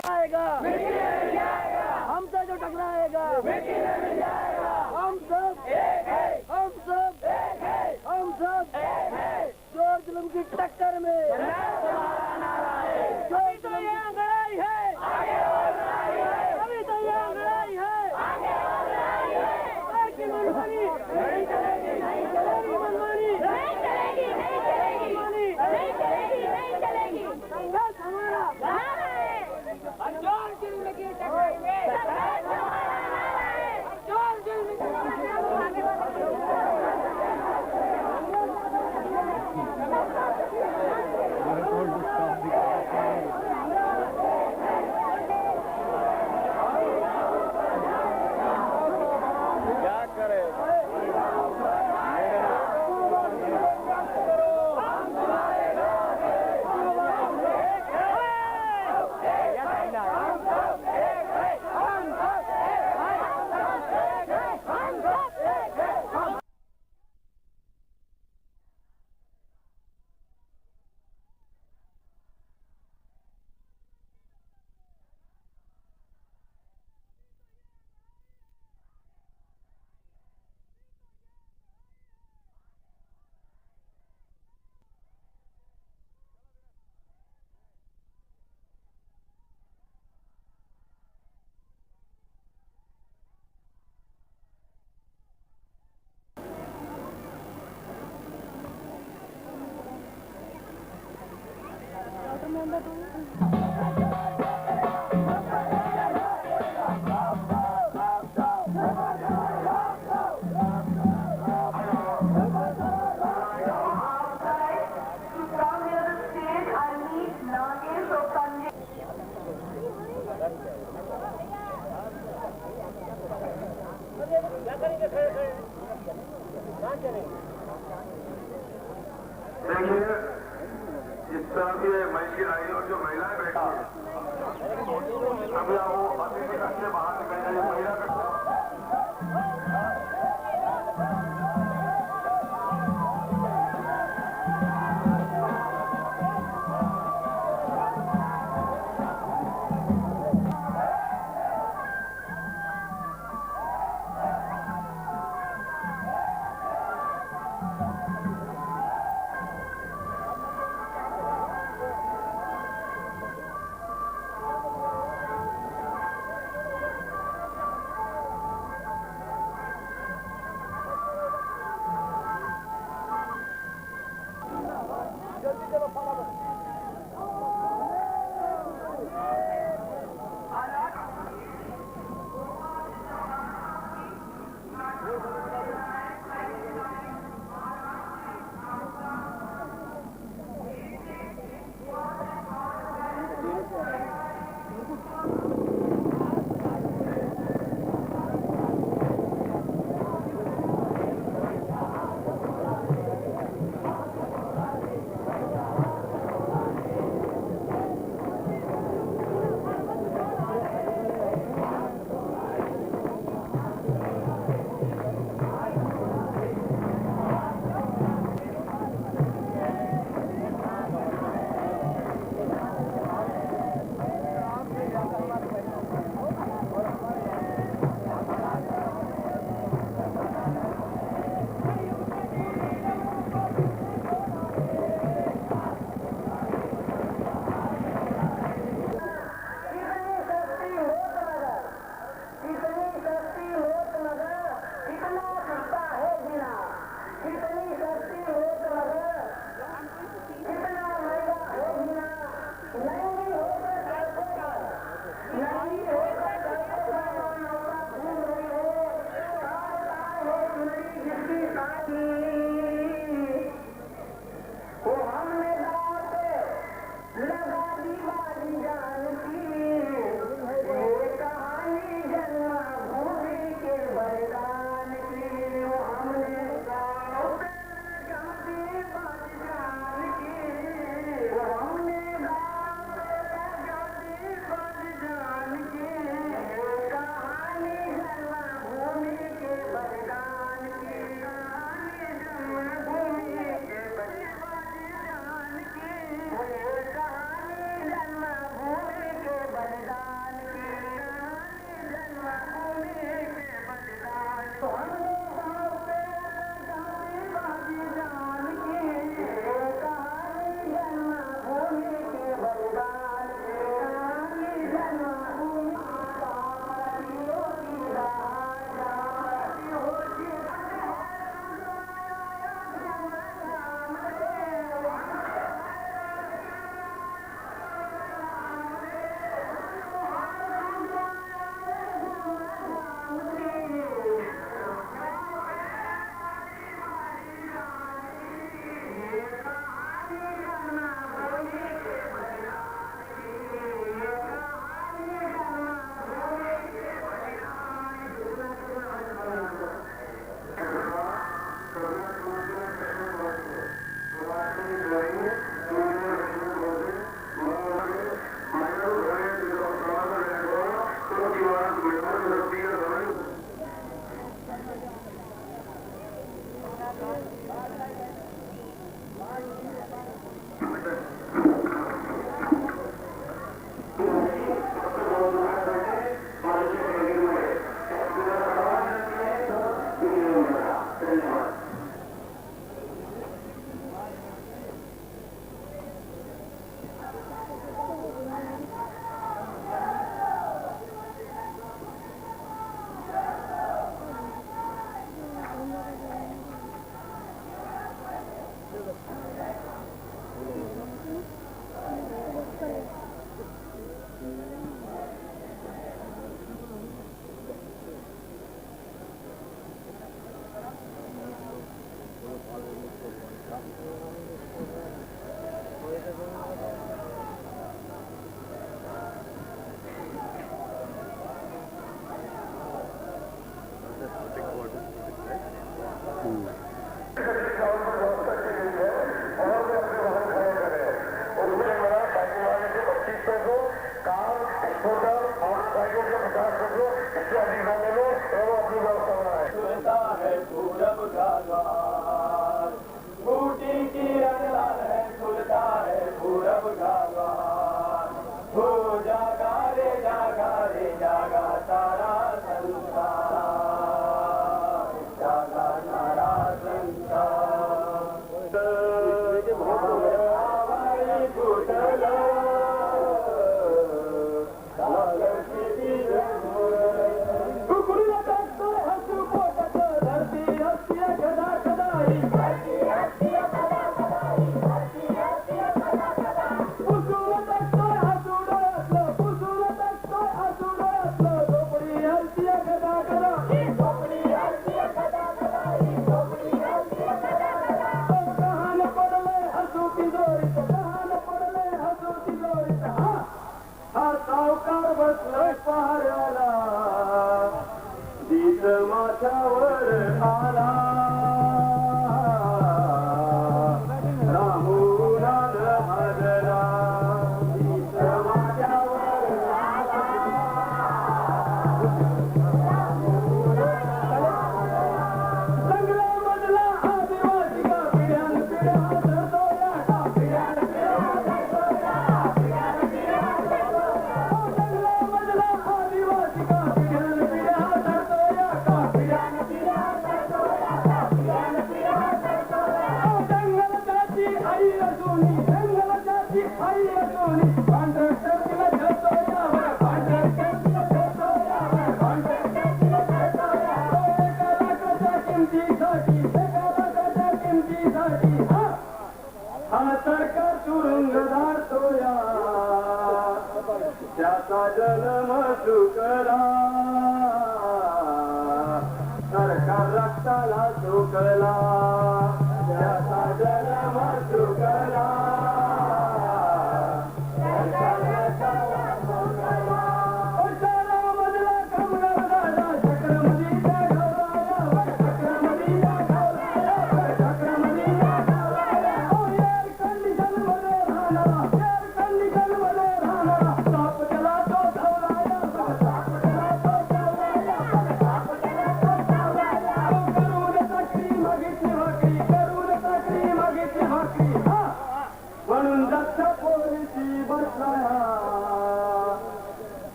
टकराएगा हमसे जो टकराएगा हम सब जोर जुल्म की टक्कर में जोर जुल्म की लड़ाई है अभी तो ये लड़ाई है मनमानी नहीं चलेगी मनमानी नहीं चलेगी संघर्ष हमारा जोर जुल्म की टक्कर में जोर जुल्म की देखिए इस तरह की महिला आई और जो महिलाएं बैठी हैं अभी वो अतिथि कक्ष से बाहर निकल जाए महिला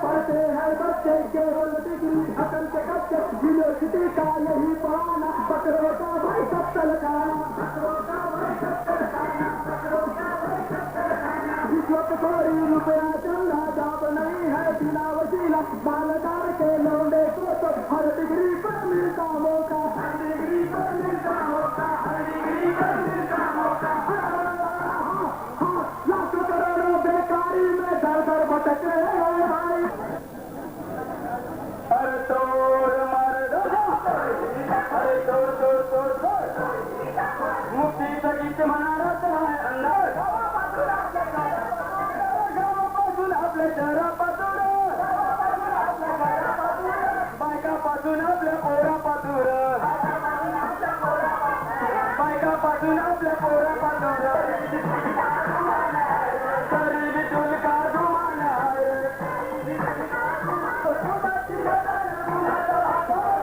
पढ़ते हैं बच्चे केवल डिग्री अकल के यूनिवर्सिटी का यही बहाना, बकरों का भाई कत्ल खाना, रिश्वत खोरी रुपया चलना जाप नहीं है बिना वसीला, बालदार के लौंडे को तो हर डिग्री पर मिलता मौका, हर डिग्री पर मिलता मौका, हर डिग्री पर मिलता मौका। लाखों करोड़ों बेकारी में दर दर भटक रहे हैं भाई। अरे तोड़ मार दो, अरे तोड़ तोड़ तोड़ तोड़, मुक्ति तक महारत है अंदर, गावापासून आपल्या शहरापासून, बायकापासून आपल्या पोरापासून, बायकापासून आपल्या पोरापासून, तरी विठुल का जुमान आहे,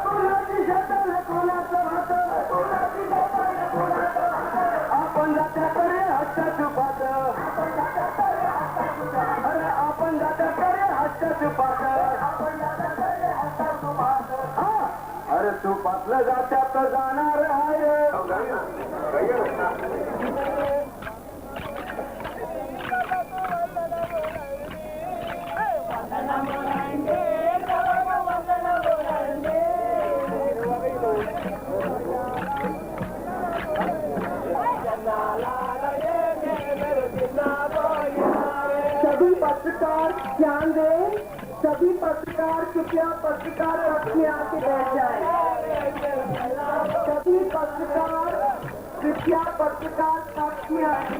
कुणाची शतल कुणाचं हात, आपण जात्याकडे हट्ट छुपात, अरे आपण जात्याकडे हट्ट छुपात, अरे तू पातलं जात्यात जाणार आहे। सभी पत्रकार ध्यान दें, सभी पत्रकार कृपया पत्रकार कक्ष में आके बैठ जाए। सभी पत्रकार कृपया पत्रकार कक्ष में आके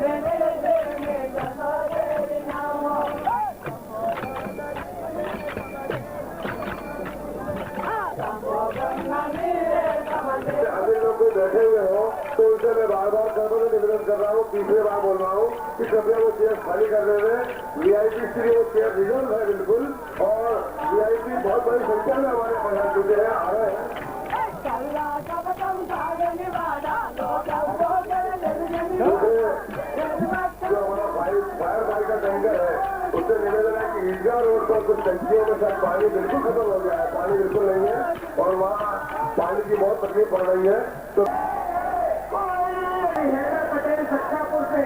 अभी लोग कोई बैठे हुए हो तो उनसे मैं बार बार निवेदन कर रहा हूँ, तीसरी बार बोल रहा हूँ कि कृपया वो चेयर खाली कर रहे हैं। वीआईपी के लिए वो चेयर रिजर्व है बिल्कुल, और वीआईपी बहुत बड़ी संख्या में हमारे प्रधान चुके हैं, आ रहे हैं। जो हमारा फायर फाइटर टैंकर है उससे निवेदन है कि ईदगाह रोड पर कुछ टंकियों में शायद पानी बिल्कुल खत्म हो गया है, पानी बिल्कुल नहीं है और वहाँ पानी की बहुत तकलीफ पड़ रही है। तो पटेल सच्चापुर से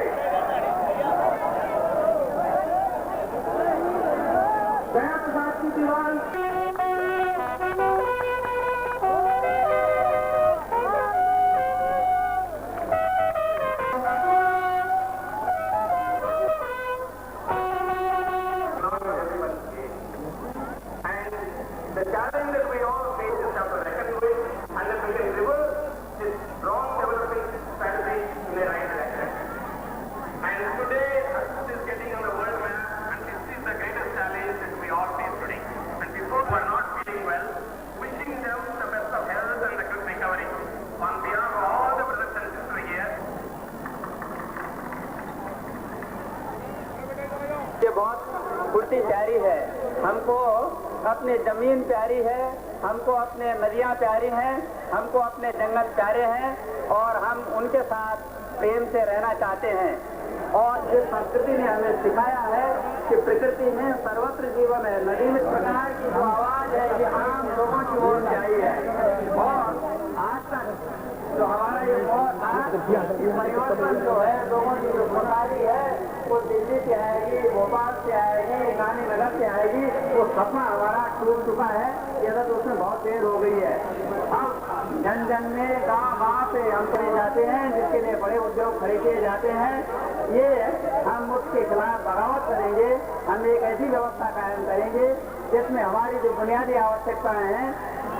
गया प्रसाद की दीवार the challenge that we all face is have to reckon with, and that we can reverse this wrong developing strategy in the right direction. And today, this is getting on the world map, and this is the greatest challenge that we all face today. And people who are not feeling well, wishing them the best of health and a good recovery. On behalf of all the brothers and sisters here, ये बहुत फुर्ती प्यारी है, हमको अपनी जमीन प्यारी है, हमको अपने नदियाँ प्यारी हैं, हमको अपने जंगल प्यारे हैं और हम उनके साथ प्रेम से रहना चाहते हैं। और जिस संस्कृति ने हमें सिखाया है कि प्रकृति में सर्वत्र जीवन है, नदी में प्रकार की जो आवाज है ये आम लोगों की ओर से आई है। और आज तक जो हमारा ये परिवर्तन जो है लोगों की जो प्रकारी है वो दिल्ली से आएगी, भोपाल से आएगी, गांधीनगर से आएगी, वो सपना हमारा टूट चुका है। ये तो उसमें बहुत देर हो गई है। अब जन जन में गाँव से हम चले जाते हैं, जिसके लिए बड़े उद्योग खड़े किए जाते हैं। ये हम उसके खिलाफ बगावत करेंगे, हम एक ऐसी व्यवस्था कायम करेंगे जिसमें हमारी जो बुनियादी आवश्यकताएं हैं,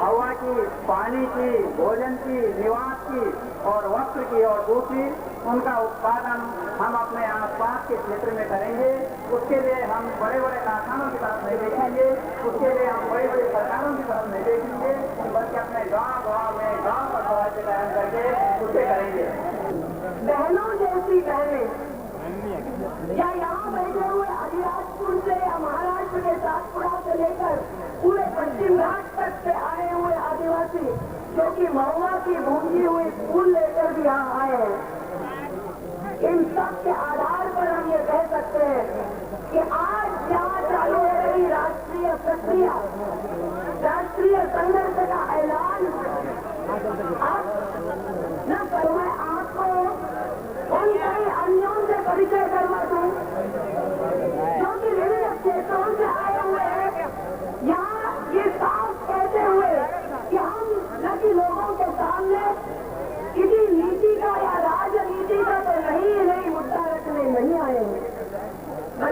हवा की, पानी की, भोजन की, निवास की और वस्त्र की और दूसरी उनका उत्पादन हम अपने आसपास के क्षेत्र में करेंगे। उसके लिए हम बड़े बड़े कारखानों की तरफ नहीं देखेंगे, उसके लिए हम बड़ी बड़ी सरकारों की तरफ नहीं देखेंगे, बल्कि अपने गाँव में गाँव का स्वास्थ्य कायम करके उसे करेंगे। बहनों जैसी बहनें या यहाँ बैठे हुए अलीराजपुर से या महाराष्ट्र के सातपुरा से लेकर पूरे पश्चिम घाट तक से आए हुए आदिवासी जो कि महुआ की भूंगी हुई फूल लेकर भी यहाँ आए हैं, इन सब के आधार पर हम ये कह सकते हैं कि आज यहाँ चालू हो रही राष्ट्रीय प्रक्रिया, राष्ट्रीय संघर्ष का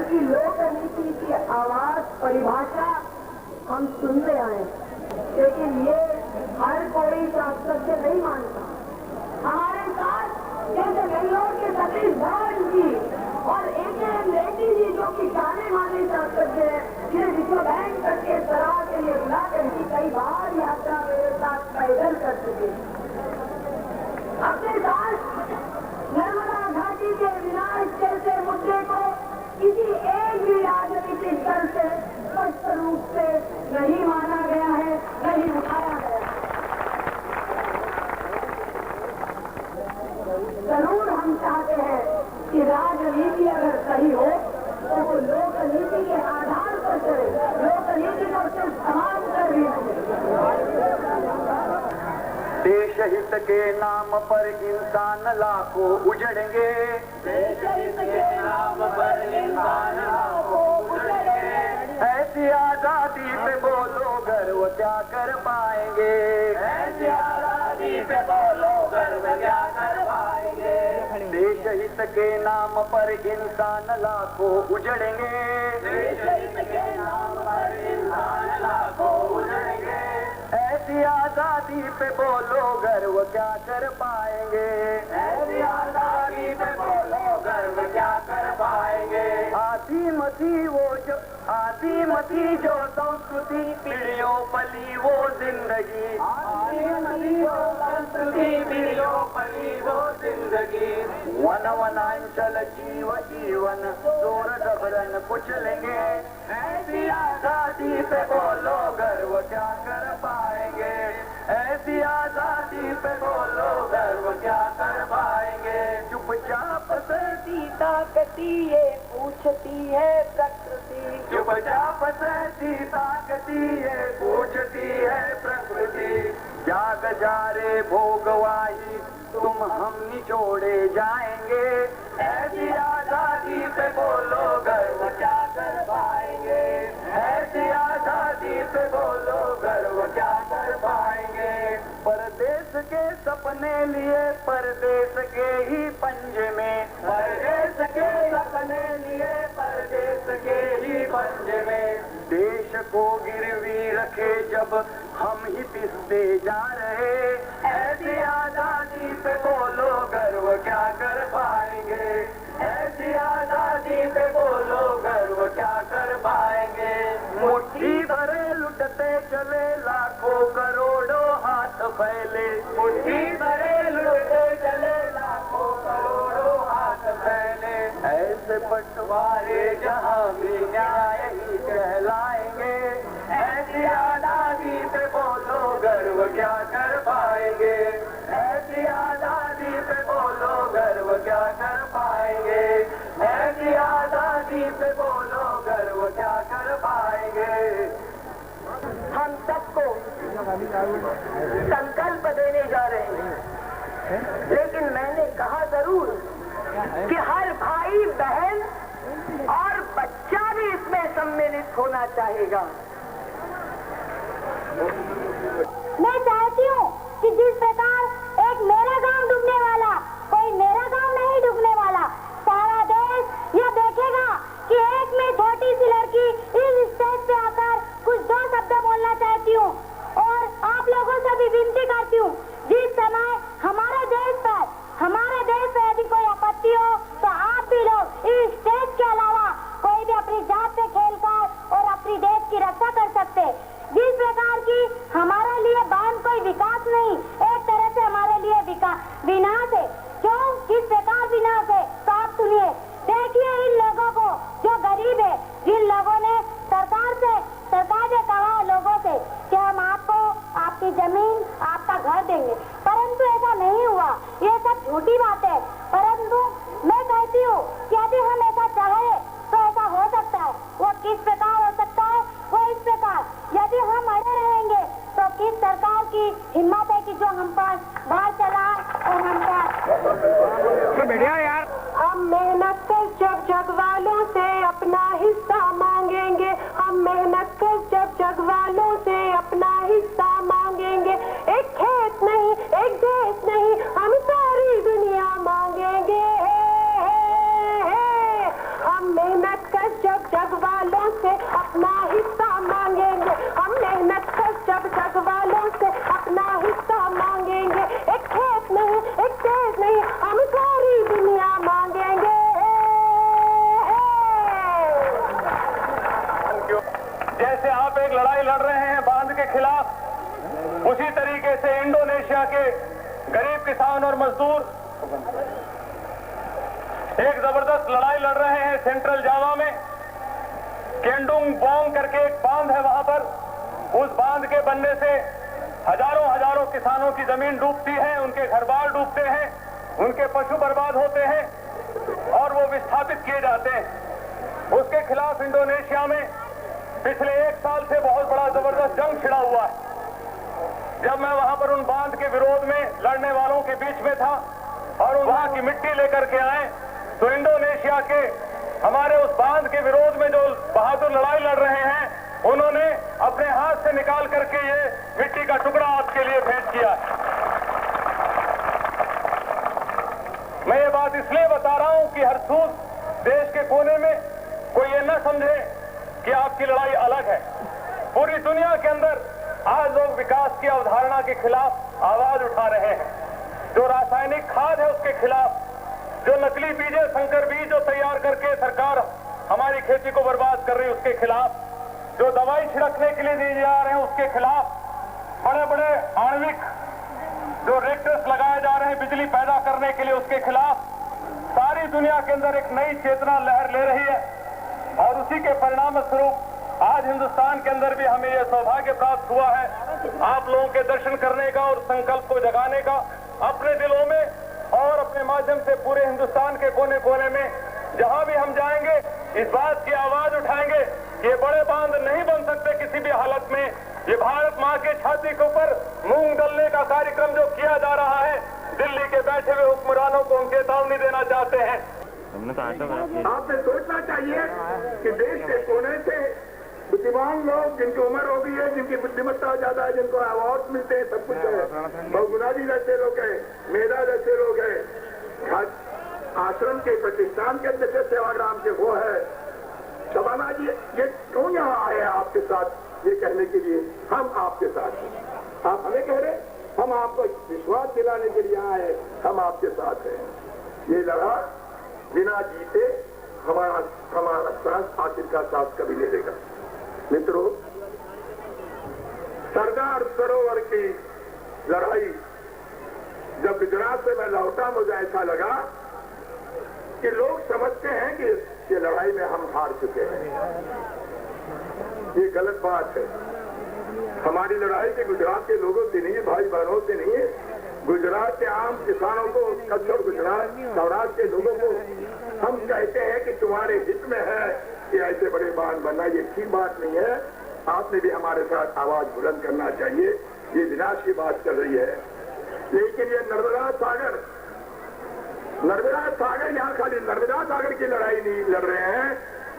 की लोक नीति की आवाज परिभाषा हम सुनते आए, लेकिन ये हर कोई शास्त्र नहीं मानता। हमारे साथ जैसे बेंगलोर के सतीश धवन जी और A.K. रेड्डी जी, जो कि जाने माने शास्त्रज्ञ हैं, जिन्हें विश्व बैंक तक के सलाह के लिए बुलाकर की कई बार यात्रा मेरे साथ पैदल कर चुके। अपने साथ नर्मदा घाटी के विनाश जैसे मुद्दे को किसी एक भी राजनीतिक दल से स्पष्ट रूप से नहीं माना गया है, नहीं उठाया गया। जरूर हम चाहते हैं कि राजनीति अगर सही हो तो वो लोक नीति के आधार पर चले, लोक नीति को सिर्फ समाज कर भी देश हित के नाम पर इंसान लाखों उजड़ेंगे, देश हित के नाम पर इंसान लाखों उजड़ेंगे। ऐसी आजादी पे बोलो गर्व क्या कर पाएंगे, ऐसी आजादी पे बोलो गर्व क्या कर पाएंगे। देश हित के नाम पर इंसान लाखों उजड़ेंगे, देश हित के नाम पर इंसान लाखों उजड़ेंगे। ऐसी आजादी पे बोलो गर्व क्या कर पाएंगे, ऐसी आजादी पे बोलो गर्व क्या कर पाएंगे। आदिमती जो संस्कृति पीढ़ियों पली वो जिंदगी, संस्कृति पीढ़ियों पली वो जिंदगी। वन वनांचल जीवन जोर जबरन कुचलेंगे, ऐसी आजादी पे बोलो गर्व क्या कर पाएंगे, ऐसी आजादी पे बोलो गर्व क्या कर पाएंगे। चुपचाप से सीता कती ये पूछती है प्रकृति, चुपचाप से सीता कती है पूछती है प्रकृति, जाग जा रे भोगवाही तुम हम निचोड़े जाएंगे, ऐसी आजादी पे बोलो गर्व क्या कर पाएंगे, ऐसी आजादी पे बोलो गर्व क्या कर पाएंगे। परदेश के सपने लिए परदेश के ही पंजे में, परदेश के सपने लिए परदेश के ही पंजे में, देश को गिरवी रखे जब हम ही पिसते जा रहे, ऐसी आजादी पे बोलो गर्व क्या कर पाएंगे, ऐसी आजादी पे बोलो गर्व क्या कर पाएंगे। मुट्ठी भरे लुटते चले लाखों करोड़ों हाथ फैले, मुट्ठी भरे लुटते चले लाखों करोड़ों हाथ फैले, ऐसे बंटवारे जहाँ भी न्याय ही कहलाएंगे, ऐसी आजादी पे बोलो गर्व क्या कर पाएंगे, ऐसी आजादी पे बोलो गर्व क्या कर पाएंगे, ऐसी आजादी पे बोलो गर्व क्या कर पाएंगे। हम सबको संकल्प देने जा रहे हैं, लेकिन मैंने कहा जरूर कि हर भाई बहन और बच्चा भी इसमें सम्मिलित होना चाहेगा। मैं चाहती हूँ कि जिस प्रकार एक मेरा गांव डूबने वाला कोई मेरा गांव नहीं डूबने वाला, सारा देश यह देखेगा कि एक में छोटी सी लड़की इस स्टेज पे आकर कुछ दो शब्द बोलना चाहती हूँ और आप लोगों से भी विनती करती हूँ, जिस समय हमारे देश पर यदि कोई आपत्ति हो तो आप भी लोग इस स्टेज के अलावा कोई भी अपनी जात पे खेलकर और अपनी देश की रक्षा कर सकते। जिस प्रकार की हमारे लिए बांध कोई विकास नहीं, एक तरह से हमारे लिए विनाश है। क्यों, किस प्रकार विनाश है तो आप सुनिए। देखिए इन लोगों को जो गरीब है, जिन लोगों ने सरकार ने कहा लोगों से कि हम आपको आपकी जमीन आपका घर देंगे, परंतु ऐसा नहीं हुआ। ये सब झूठी बात है। परंतु मैं कहती हूँ कि यदि हम ऐसा चाहे तो ऐसा हो सकता है। वो किस प्रकार हो सकता है? वो इस प्रकार, यदि हम अड़े रहेंगे तो किस सरकार की हिम्मत है कि जो हम पर बाढ़ चलाए और हम हम मेहनत कर जग वालों से अपना हिस्सा मांगेंगे, हम मेहनत कर जग वालों से अपना हिस्सा मांगेंगे। एक खेत नहीं, एक देश नहीं, हम सारी दुनिया मांगेंगे। हम मेहनत कर उसी तरीके से इंडोनेशिया के गरीब किसान और मजदूर एक जबरदस्त लड़ाई लड़ रहे हैं सेंट्रल जावा में। केंडुंग बोंग करके एक बांध है वहां पर, उस बांध के बनने से हजारों किसानों की जमीन डूबती है, उनके घर बार डूबते हैं, उनके पशु बर्बाद होते हैं और वो विस्थापित किए जाते हैं। उसके खिलाफ इंडोनेशिया में पिछले 1 साल से बहुत बड़ा जबरदस्त जंग छिड़ा हुआ है। जब मैं वहां पर उन बांध के विरोध में लड़ने वालों के बीच में था और वहां की मिट्टी लेकर के आए, तो इंडोनेशिया के हमारे उस बांध के विरोध में जो बहादुर लड़ाई लड़ रहे हैं, उन्होंने अपने हाथ से निकाल करके ये मिट्टी का टुकड़ा आपके लिए भेंट किया। मैं ये बात इसलिए बता रहा हूं कि हर सूद देश के कोने में कोई ये न समझे कि आपकी लड़ाई अलग है। पूरी दुनिया के अंदर आज लोग विकास की अवधारणा के खिलाफ आवाज उठा रहे हैं। जो रासायनिक खाद है उसके खिलाफ, जो नकली बीज, संकर बीज जो तैयार करके सरकार हमारी खेती को बर्बाद कर रही है उसके खिलाफ, जो दवाई छिड़कने के लिए दिए जा रहे हैं उसके खिलाफ, बड़े बड़े आणविक जो रिएक्टर्स लगाए जा रहे हैं बिजली पैदा करने के लिए उसके खिलाफ सारी दुनिया के अंदर एक नई चेतना लहर ले रही है। और उसी के परिणाम स्वरूप आज हिंदुस्तान के अंदर भी हमें यह सौभाग्य प्राप्त हुआ है आप लोगों के दर्शन करने का और संकल्प को जगाने का। अपने दिलों में और अपने माध्यम से पूरे हिंदुस्तान के कोने कोने में जहां भी हम जाएंगे इस बात की आवाज उठाएंगे कि ये बड़े बांध नहीं बन सकते किसी भी हालत में। ये भारत मां के छाती के ऊपर मूंग दलने का कार्यक्रम जो किया जा रहा है, दिल्ली के बैठे हुए हुक्मरानों को हम चेतावनी देना चाहते हैं। आपने सोचना चाहिए कि देश के कोने से बुद्धिमान लोग जिनकी उम्र हो गई है, जिनकी बुद्धिमत्ता ज्यादा है, जिनको अवार्ड मिलते हैं, सब कुछ है, बहुगुणा जी जैसे लोग हैं, मेधा जैसे लोग हैं, आश्रम के प्रतिष्ठान के अध्यक्ष सेवाग्राम के वो है, शबाना जी ये क्यों यहाँ आए आपके साथ ये कहने के लिए हम आपके साथ हैं। आप हमें कह रहे, हम आपको विश्वास दिलाने के लिए आए, हम आपके साथ हैं। ये लड़ा बिना जीते हमारा सांस आखिरकार सांस कभी ले लेगा। मित्रों, सरदार सरोवर की लड़ाई जब गुजरात से मैं लौटा, मुझे ऐसा लगा कि लोग समझते हैं कि ये लड़ाई में हम हार चुके हैं। ये गलत बात है। हमारी लड़ाई के गुजरात के लोगों से नहीं है, भाई बहनों से नहीं है। गुजरात के आम किसानों को, कच्छ और गुजरात सौराष्ट्र के लोगों को हम कहते हैं कि तुम्हारे हित में है कि ऐसे बड़े बांध बनना, ये ठीक बात नहीं है। आपने भी हमारे साथ आवाज बुलंद करना चाहिए। ये विनाश की बात चल रही है, लेकिन ये नर्मदा सागर यहाँ खाली नर्मदा सागर की लड़ाई नहीं लड़ रहे हैं,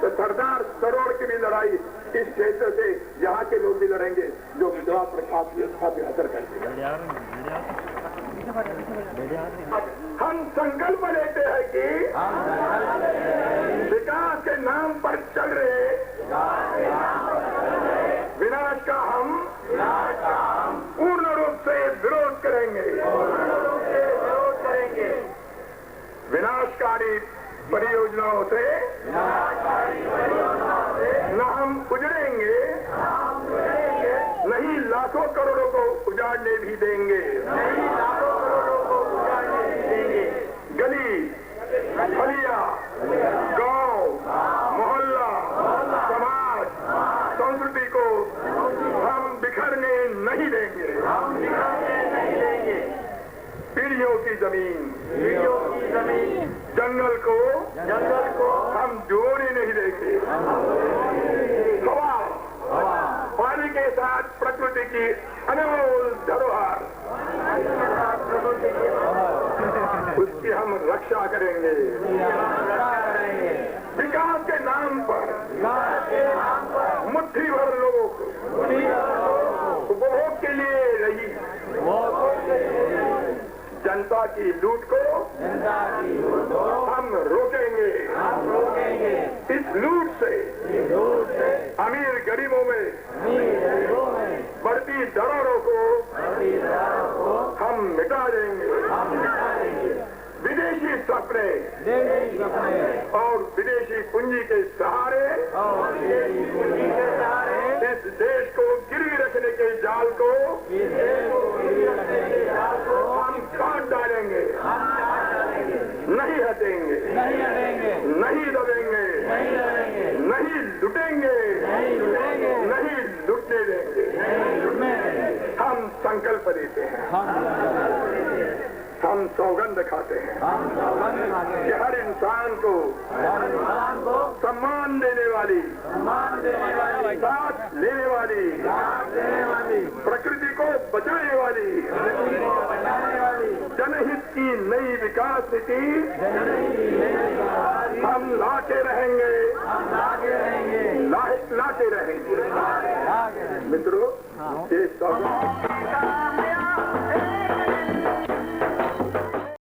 तो सरदार सरोवर की भी लड़ाई इस क्षेत्र से यहाँ के लोग भी लड़ेंगे जो गुजरात पर काफी असर करते हैं। हम संकल्प लेते हैं कि विकास के नाम पर चल रहे विनाश का हम पूर्ण रूप से विरोध करेंगे। विनाशकारी परियोजनाओं से न हम उजड़ेंगे, नहीं लाखों करोड़ों को उजाड़ने भी देंगे। गली गलिया, गांव, मोहल्ला, समाज, संस्कृति को हम बिखरने नहीं देंगे। पीढ़ियों की जमीन, जंगल को हम जोड़ने नहीं देंगे। हवा, पानी के साथ प्रकृति की अनमोल धरोहर, उसकी हम रक्षा करेंगे। विकास के नाम पर मुट्ठी भर लोग उपभोग के लिए रही जनता की लूट को हम रोकेंगे। इस लूट से अमीर गरीबों में बढ़ती दरारों को हम मिटा देंगे। विदेशी सपने और विदेशी पूंजी के सहारे इस देश को गिरवी रखने के जाल को हम काट डालेंगे, नहीं हटेंगे, नहीं दबेंगे, नहीं लुटेंगे, नहीं लुटने देंगे। हम संकल्प लेते हैं, हम सौगंध खाते हैं कि हर इंसान को सम्मान देने वाली, साथ लेने वाली, प्रकृति को बचाने वाली, जनहित की नई विकास नीति हम लाते रहेंगे, लाते रहेंगे। मित्रों, ये